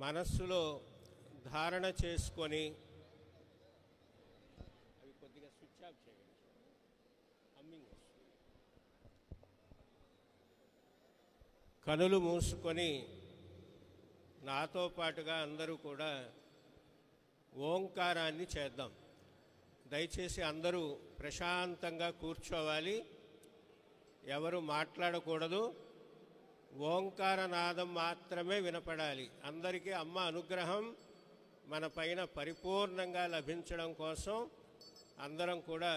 మనస్సులో ధారణ చేసుకొని అవి కొద్దిగా స్విచ్ ఆఫ్ చేయండి. హమ్మింగ్ కనులు మూసుకొని నాతో పాటుగా అందరూ కూడా ఓంకారాన్ని చేద్దాం. దయచేసి అందరూ ప్రశాంతంగా కూర్చోవాలి, ఎవరు మాట్లాడకూడదు, ఓంకార నాదం మాత్రమే వినపడాలి. అందరికీ అమ్మ అనుగ్రహం మన పైన పరిపూర్ణంగా లభించడం కోసం అందరం కూడా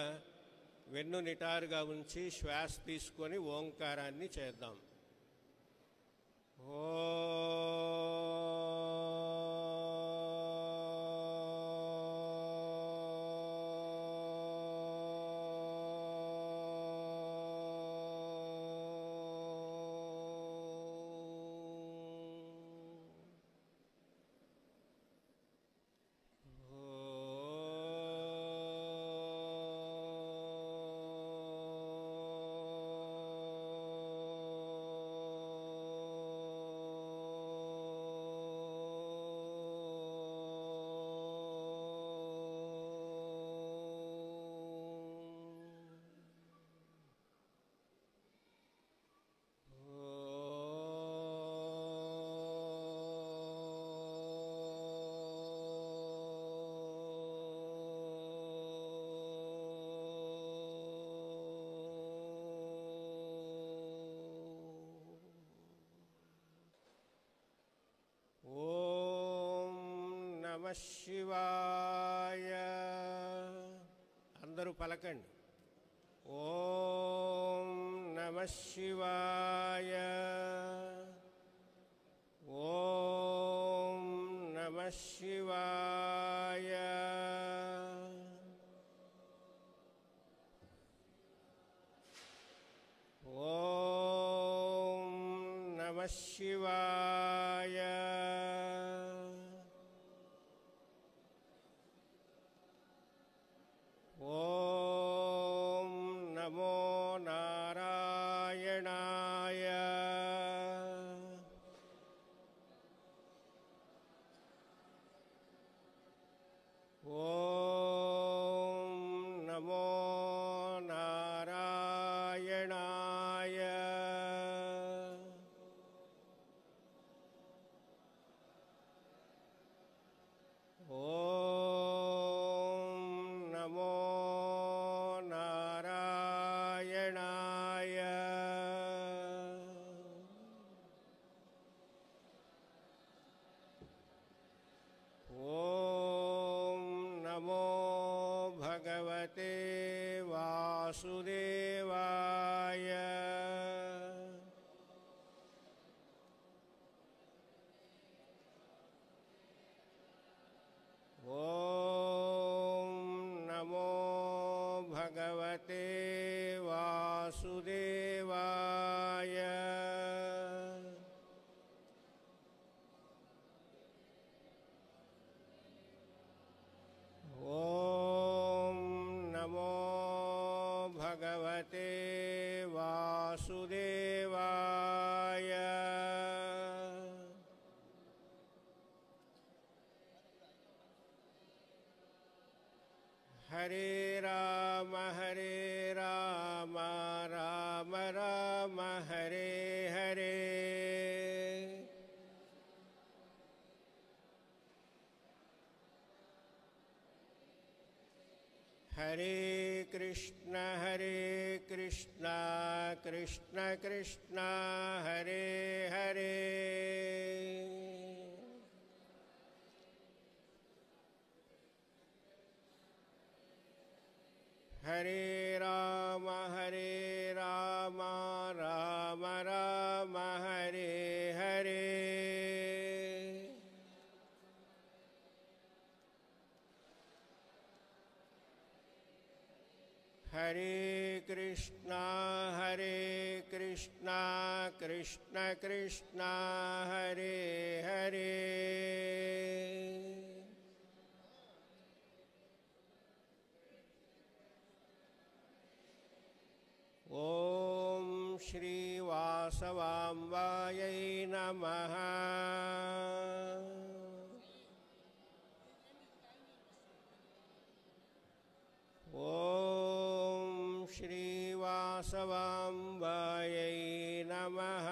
వెన్ను నిటారుగా ఉంచి శ్వాస తీసుకొని ఓంకారాన్ని చేద్దాం. శివాయ అందరూ పలకండి. ఓం నమః శివాయ, ఓం నమః శివాయ, ఓం నమః శివాయ, ఓం నమో నారాయణాయ, ఓం నమో నారాయణాయ, ఓం నమో నారాయణాయ, ఓం నమో భగవతే వాసుదేవాయ, ఓం నమో భగవతే వాసుదేవాయ, ఓం నమో భగవతే వాసుదేవాయ, హరే రామ హరే రామ రామ రామ హరే హరే, హరే కృష్ణ కృష్ణ కృష్ణ హరే హరే, హరే రామ రామ రామ హరే హరే, హరే కృష్ణ కృష్ణ కృష్ణ హరే హరే, ఓం శ్రీ వాసవాంబాయై నమః. ఓం శ్రీవాసవాంబాయై నమః.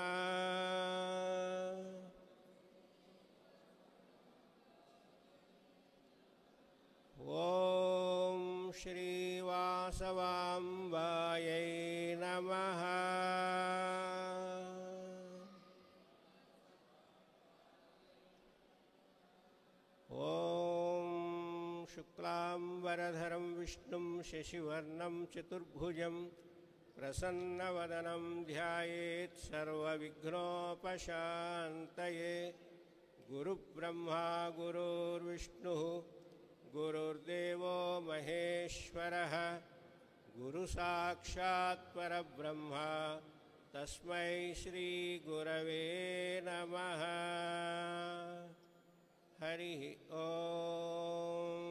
ఓం శ్రీవాసవాంబాయై నమః. ఓం శుక్లాంబరధరం విష్ణుం శశివర్ణం చతుర్భుజం ప్రసన్నవదనం ధ్యాయేత్ సర్వవిఘ్నోపశాంతయే. గురుబ్రహ్మా గురుర్విష్ణుః గురుర్దేవో మహేశ్వరః గురుసాక్షాత్ పరబ్రహ్మ తస్మై శ్రీ గురవే నమః. హరి ఓం.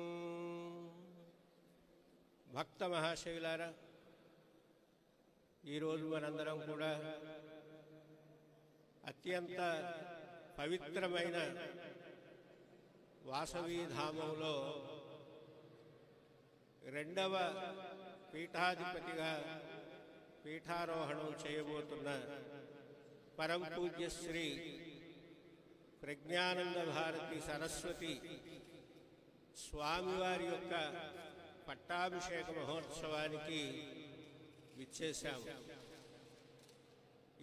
భక్త మహాశైలారా, ఈరోజు మనందరం కూడా అత్యంత పవిత్రమైన వాసవీధామంలో రెండవ పీఠాధిపతిగా పీఠారోహణం చేయబోతున్న పరం పూజ్య శ్రీ ప్రజ్ఞానంద భారతి సరస్వతి స్వామివారి యొక్క పట్టాభిషేక మహోత్సవానికి విచ్చేశాము.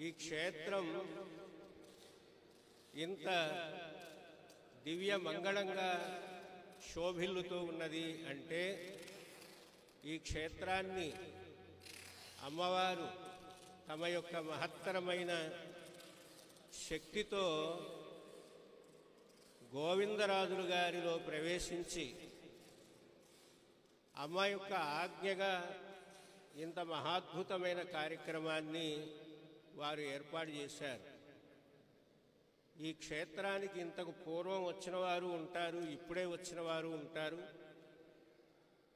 ఈ క్షేత్రం ఇంత దివ్య మంగళంగా శోభిల్లుతూ ఉన్నది అంటే ఈ క్షేత్రాన్ని అమ్మవారు తమ యొక్క మహత్తరమైన శక్తితో గోవిందరాజులు గారిలో ప్రవేశించి అమ్మ యొక్క ఆజ్ఞగా ఇంత మహాద్భుతమైన కార్యక్రమాన్ని వారు ఏర్పాటు చేశారు. ఈ క్షేత్రానికి ఇంతకు పూర్వం వచ్చిన వారు ఉంటారు, ఇప్పుడే వచ్చిన వారు ఉంటారు.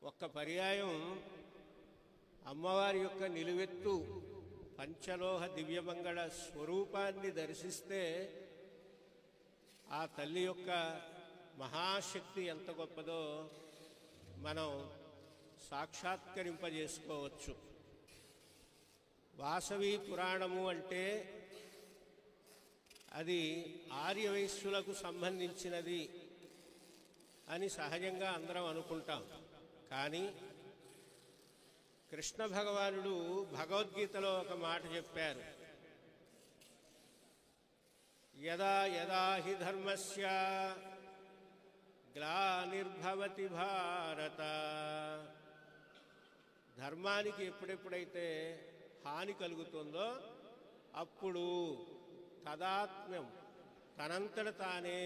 ఒక్క పర్యాయం అమ్మవారి యొక్క నిలువెత్తు పంచలోహ దివ్యమంగళ స్వరూపాన్ని దర్శిస్తే ఆ తల్లి యొక్క మహాశక్తి ఎంత గొప్పదో మనం సాక్షాత్కరింపజేసుకోవచ్చు. వాసవి పురాణము అంటే అది ఆర్యవైశ్యులకు సంబంధించినది అని సహజంగా అందరం అనుకుంటాం. కానీ కృష్ణ భగవానుడు భగవద్గీతలో ఒక మాట చెప్పారు. యదా యదా హి ధర్మస్య గ్లానిర్భవతి భారత. ధర్మానికి ఎప్పుడెప్పుడైతే హాని కలుగుతుందో అప్పుడు తదాత్మ్యం తనంతట తానే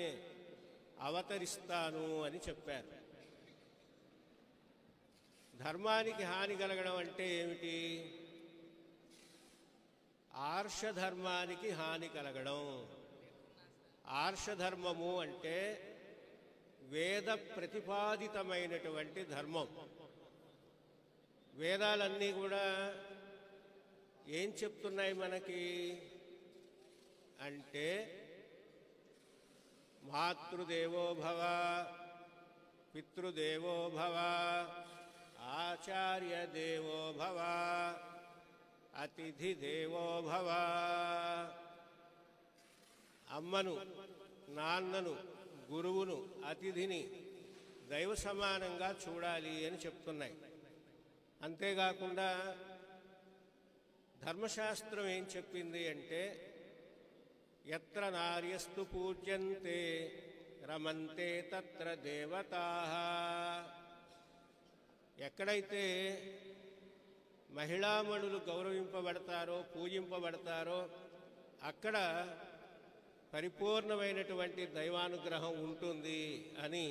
అవతరిస్తాను అని చెప్పారు. ధర్మానికి హాని కలగడం అంటే ఏమిటి? ఆర్షధర్మానికి హాని కలగడం. ఆర్షధర్మము అంటే వేద ప్రతిపాదితమైనటువంటి ధర్మం. వేదాలన్నీ కూడా ఏం చెప్తున్నాయి మనకి అంటే మాతృదేవో భవ, పితృదేవో భవ, ఆచార్య దేవో భవ, అతిథి దేవో భవ. అమ్మను, నాన్నను, గురువును, అతిథిని దైవ సమానంగా చూడాలి అని చెప్తున్నాయి. అంతేకాకుండా ధర్మశాస్త్రం ఏం చెప్పింది అంటే యత్ర నార్యస్తు పూజ్యంతే రమంతే తత్ర దేవతాః. ఎక్కడైతే మహిళామణులు గౌరవింపబడతారో, పూజింపబడతారో అక్కడ పరిపూర్ణమైనటువంటి దైవానుగ్రహం ఉంటుంది అని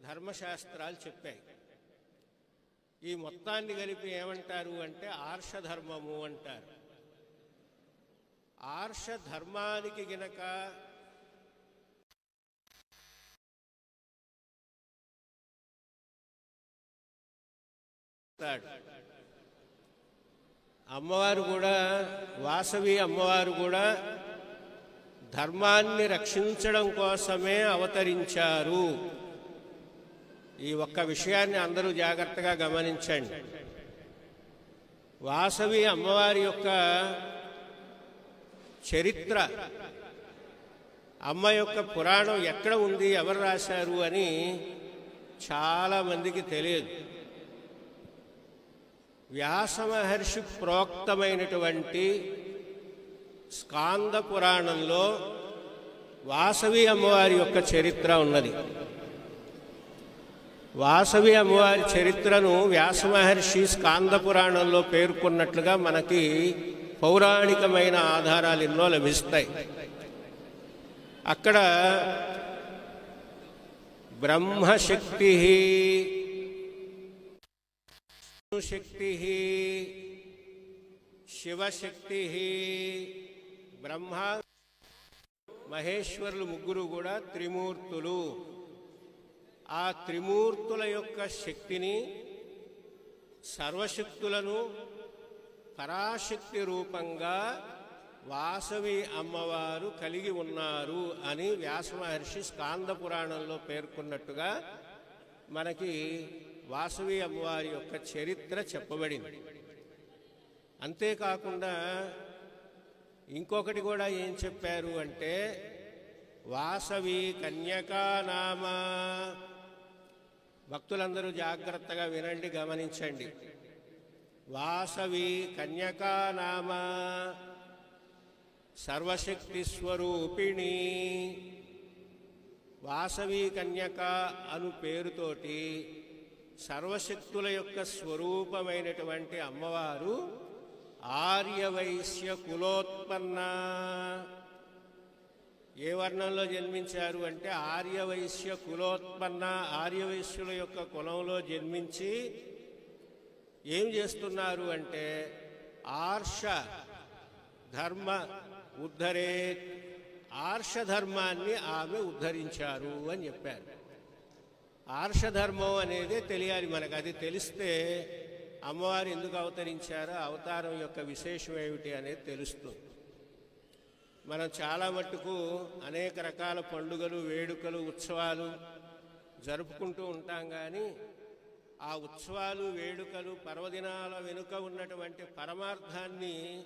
ధర్మశాస్త్రాలు చెప్పాయి. ఈ మొత్తాన్ని కలిపి ఏమంటారు అంటే ఆర్షధర్మము అంటారు. ఆర్షధర్మానికి గినక అమ్మవారు కూడా, వాసవి అమ్మవారు కూడా ధర్మాన్ని రక్షించడం కోసమే అవతరించారు. ఈ ఒక్క విషయాన్ని అందరూ జాగ్రత్తగా గమనించండి. వాసవి అమ్మవారి యొక్క చరిత్ర, అమ్మ యొక్క పురాణం ఎక్కడ ఉంది, ఎవరు రాశారు అని చాలామందికి తెలియదు. వ్యాస మహర్షి ప్రోక్తమైనటువంటి స్కాంద పురాణంలో వాసవి అమ్మవారి యొక్క చరిత్ర ఉన్నది. వాసవి అమ్మవారి చరిత్రను వ్యాస మహర్షి స్కాంద పురాణంలో పేర్కొన్నట్లుగా మనకి పౌరాణికమైన ఆధారాలు ఎన్నో లభిస్తాయి. అక్కడ బ్రహ్మశక్తి, శక్తి, శివశక్తి, బ్రహ్మ మహేశ్వరులు ముగ్గురు కూడా త్రిమూర్తులు. ఆ త్రిమూర్తుల యొక్క శక్తిని, సర్వశక్తులను పరాశక్తి రూపంగా వాసవి అమ్మవారు కలిగి ఉన్నారు అని వ్యాస మహర్షి స్కాంద పురాణంలో పేర్కొన్నట్టుగా మనకి వాసవి అమ్మవారి యొక్క చరిత్ర చెప్పబడింది. అంతేకాకుండా ఇంకొకటి కూడా ఏం చెప్పారు అంటే, వాసవి కన్యకానామ. భక్తులందరూ జాగ్రత్తగా వినండి, గమనించండి. వాసవి కన్యకానామ సర్వశక్తి స్వరూపిణి. వాసవి కన్యక అను పేరుతోటి సర్వశక్తుల యొక్క స్వరూపమైనటువంటి అమ్మవారు ఆర్యవైశ్య కులోత్పన్న. ఏ వర్ణంలో జన్మించారు అంటే ఆర్యవైశ్య కులోత్పన్న. ఆర్యవైశ్యుల యొక్క కులంలో జన్మించి ఏం చేస్తున్నారు అంటే ఆర్ష ధర్మ ఉద్ధరే, ఆర్షధర్మాన్ని ఆమె ఉద్ధరించారు అని చెప్పారు. ఆర్షధర్మం అనేది తెలియాలి మనకు. అది తెలిస్తే అమ్మవారు ఎందుకు అవతరించారో, అవతారం యొక్క విశేషం ఏమిటి అనేది తెలుస్తుంది. మనం చాలా మట్టుకు అనేక రకాల పండుగలు, వేడుకలు, ఉత్సవాలు జరుపుకుంటూ ఉంటాం. కానీ ఆ ఉత్సవాలు, వేడుకలు, పర్వదినాల వెనుక ఉన్నటువంటి పరమార్థాన్ని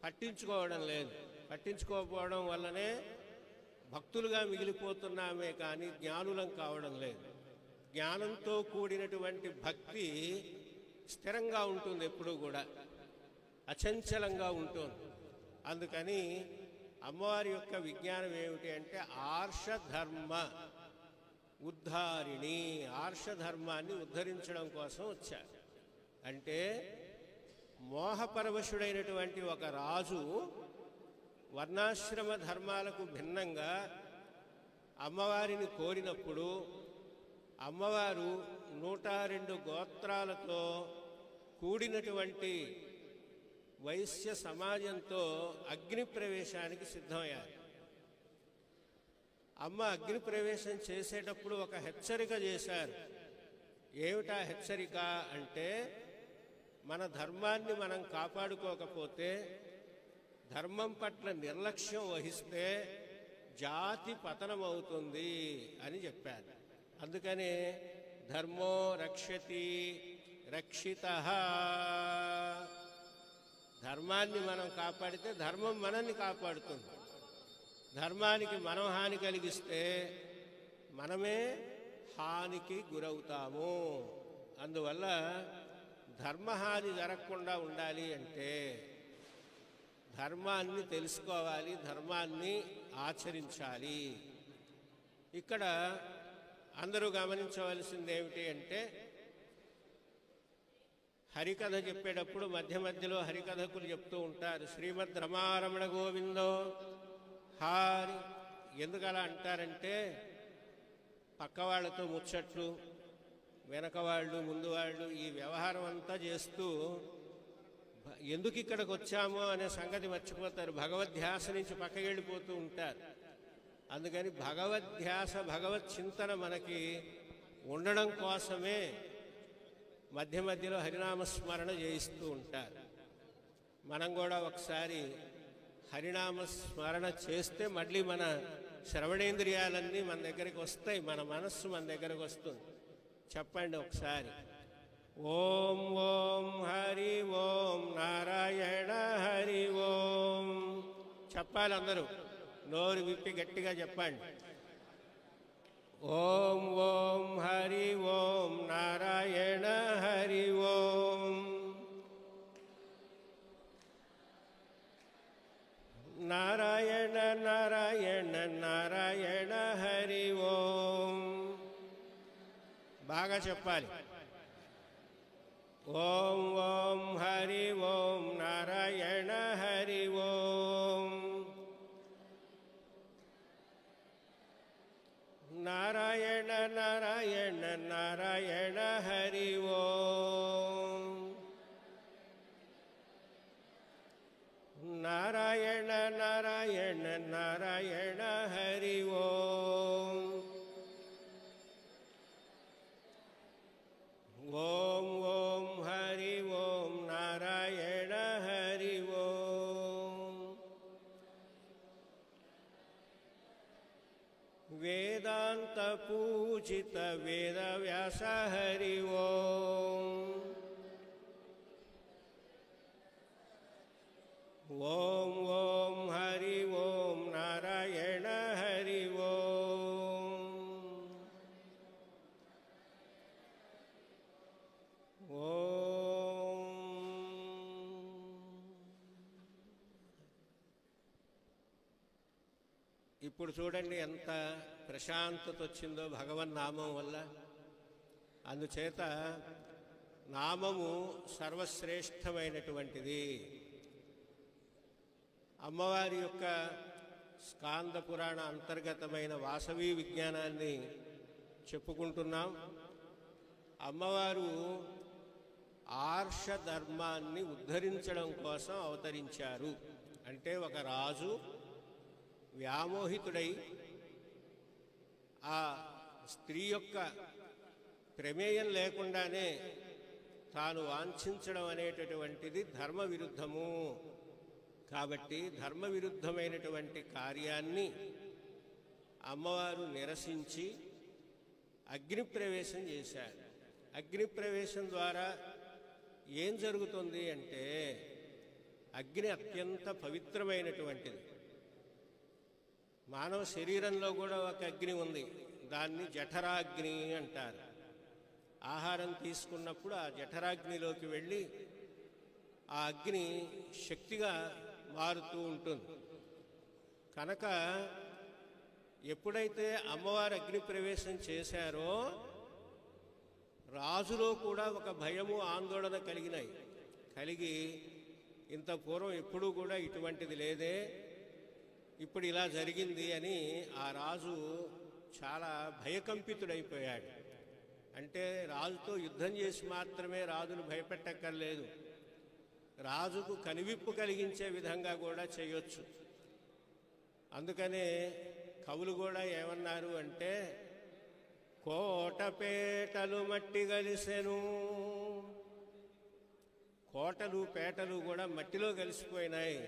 పట్టించుకోవడం లేదు. పట్టించుకోకపోవడం వల్లనే భక్తులుగా మిగిలిపోతున్నామే కానీ జ్ఞానులం కావడం లేదు. జ్ఞానంతో కూడినటువంటి భక్తి స్థిరంగా ఉంటుంది, ఎప్పుడూ కూడా అచంచలంగా ఉంటుంది. అందుకని అమ్మవారి యొక్క విజ్ఞానం ఏమిటి అంటే ఆర్షధర్మ ఉద్ధారిణి. ఆర్షధర్మాన్ని ఉద్ధరించడం కోసం వచ్చారు. అంటే మోహపరవశుడైనటువంటి ఒక రాజు వర్ణాశ్రమ ధర్మాలకు భిన్నంగా అమ్మవారిని కోరినప్పుడు అమ్మవారు 102 గోత్రాలతో కూడినటువంటి వైశ్య సమాజంతో అగ్ని ప్రవేశానికి సిద్ధమయ్యారు. అమ్మ అగ్ని ప్రవేశం చేసేటప్పుడు ఒక హెచ్చరిక చేశారు. ఏమిటా హెచ్చరిక అంటే, మన ధర్మాన్ని మనం కాపాడుకోకపోతే, ధర్మం పట్ల నిర్లక్ష్యం వహిస్తే జాతి పతనమవుతుంది అని చెప్పారు. అందుకనే ధర్మో రక్షతి రక్షితః. ధర్మాన్ని మనం కాపాడితే ధర్మం మనల్ని కాపాడుతుంది. ధర్మానికి మనం హాని కలిగిస్తే మనమే హానికి గురవుతాము. అందువల్ల ధర్మహాని జరగకుండా ఉండాలి అంటే ధర్మాన్ని తెలుసుకోవాలి, ధర్మాన్ని ఆచరించాలి. ఇక్కడ అందరూ గమనించవలసింది ఏమిటి అంటే, హరికథ చెప్పేటప్పుడు మధ్య మధ్యలో హరికథకులు చెప్తూ ఉంటారు, శ్రీమద్ రమారమణ గోవిందో హారి. ఎందుకు అలా అంటారంటే, పక్కవాళ్లతో ముచ్చట్లు, వెనకవాళ్ళు, ముందు వాళ్ళు ఈ వ్యవహారం అంతా చేస్తూ ఎందుకు ఇక్కడికి వచ్చామో అనే సంగతి మర్చిపోతారు. భగవద్ధ్యాస నుంచి పక్కకి వెళ్ళిపోతూ ఉంటారు. అందుకని భగవద్ధ్యాస, భగవత్ చింతన మనకి ఉండడం కోసమే మధ్య మధ్యలో హరినామస్మరణ చేయిస్తూ ఉంటారు. మనం కూడా ఒకసారి హరినామస్మరణ చేస్తే మళ్ళీ మన శ్రవణేంద్రియాలన్నీ మన దగ్గరికి వస్తాయి, మన మనస్సు మన దగ్గరకు వస్తుంది. చెప్పండి ఒకసారి. ఓం ఓం హరి ఓం నారాయణ హరి ఓం. చెప్పాలి అందరూ, నోరు విప్పి గట్టిగా చెప్పండి. ఓం ఓం హరి ఓం నారాయణ హరి ఓం. నారాయణ నారాయణ నారాయణ హరి ఓం. బాగా చెప్పాలి. ఓం ఓం హరి ఓం నారాయణ హరి ఓం. నారాయణ నారాయణ నారాయణ హరి ఓం. నారాయణ నారాయణ నారాయణ హరి ఓం. ఓం ఓం హరి ఓం నారాయణ హరి ఓం. వేదాంత పూజిత వేద వ్యాస హరి ఓం. ఓం ఓం హరి ఓం నారాయణ హరి ఓం. ఓం. ఇప్పుడు చూడండి ఎంత ప్రశాంతత వచ్చిందో భగవన్నామం వల్ల. అందుచేత నామము సర్వశ్రేష్టమైనటువంటిది. అమ్మవారి యొక్క స్కాంద పురాణ అంతర్గతమైన వాసవి విజ్ఞానాన్ని చెప్పుకుంటున్నాం. అమ్మవారు ఆర్ష ధర్మాన్ని ఉద్ధరించడం కోసం అవతరించారు. అంటే ఒక రాజు వ్యామోహితుడై ఆ స్త్రీ యొక్క ప్రమేయం లేకుండానే తాను వాంఛించడం అనేటటువంటిది ధర్మ విరుద్ధము. కాబట్టి ధర్మ విరుద్ధమైనటువంటి కార్యాన్ని అమ్మవారు నిరసించి అగ్నిప్రవేశం చేశారు. అగ్నిప్రవేశం ద్వారా ఏం జరుగుతుంది అంటే, అగ్ని అత్యంత పవిత్రమైనటువంటిది. మానవ శరీరంలో కూడా ఒక అగ్ని ఉంది, దాన్ని జఠరాగ్ని అంటారు. ఆహారం తీసుకున్నప్పుడు ఆ జఠరాగ్నిలోకి వెళ్ళి ఆ అగ్ని శక్తిగా మారుతూ ఉంటుంది. కనుక ఎప్పుడైతే అమ్మవారు అగ్ని ప్రవేశం చేశారో రాజులో కూడా ఒక భయము ఆందోళన కలిగి ఇంత పూర్వం ఎప్పుడూ కూడా ఇటువంటిది లేదే, ఇప్పుడు ఇలా జరిగింది అని ఆ రాజు చాలా భయకంపితుడైపోయాడు. అంటే రాజుతో యుద్ధం చేసి మాత్రమే రాజును భయపెట్టక్కర్లేదు, రాజుకు కనివిప్పు కలిగించే విధంగా కూడా చేయొచ్చు. అందుకనే కవులు కూడా ఏమన్నారు అంటే, కోటపేటలు మట్టి కలిసెను. కోటలు పేటలు కూడా మట్టిలో కలిసిపోయినాయి,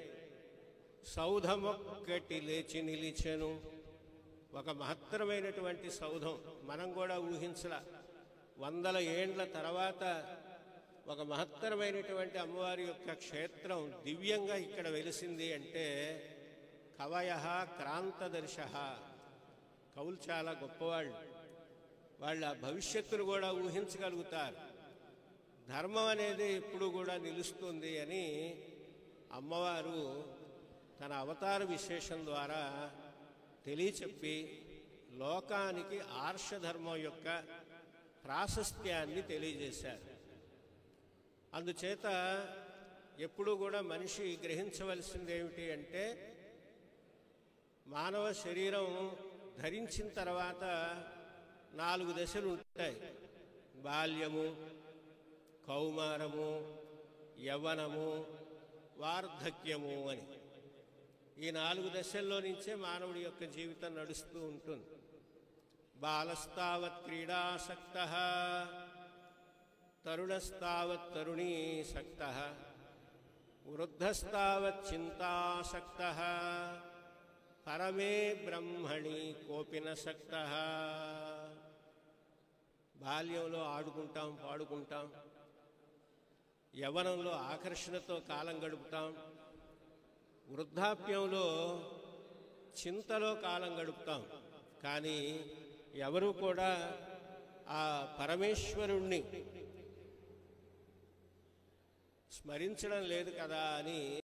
సౌధమొక్కటి లేచి నిలిచెను. ఒక మహత్తరమైనటువంటి సౌధం మనం కూడా ఊహించలా. 100 ఏండ్ల తర్వాత ఒక మహత్తరమైనటువంటి అమ్మవారి యొక్క క్షేత్రం దివ్యంగా ఇక్కడ వెలిసింది అంటే కవయః క్రాంతదర్శః. కవులు చాలా గొప్పవాళ్ళు, వాళ్ళ భవిష్యత్తును కూడా ఊహించగలుగుతారు. ధర్మం అనేది ఎప్పుడు కూడా నిలుస్తుంది అని అమ్మవారు తన అవతార విశేషం ద్వారా తెలియచెప్పి లోకానికి ఆర్షధర్మం యొక్క ప్రాశస్త్యాన్ని తెలియజేశారు. అందుచేత ఎప్పుడూ కూడా మనిషి గ్రహించవలసింది ఏమిటి అంటే, మానవ శరీరం ధరించిన తర్వాత 4 దశలు ఉంటాయి: బాల్యము, కౌమారము, యవ్వనము, వార్ధక్యము అని. ఈ 4 దశల్లో నుంచే మానవుడి యొక్క జీవితం నడుస్తూ ఉంటుంది. బాలస్తావత్ క్రీడాసక్తః, తరుణస్తావత్ తరుణీసక్తః, వృద్ధస్తావత్ చింతాసక్తః, పరమే బ్రహ్మణి కోపి న సక్తః. బాల్యంలో ఆడుకుంటాం, పాడుకుంటాం, యవ్వనంలో ఆకర్షణతో కాలం గడుపుతాం, వృద్ధాప్యంలో చింతలో కాలం గడుపుతాం. కానీ ఎవరు కూడా ఆ పరమేశ్వరుణ్ణి స్మరించడం లేదు కదా అని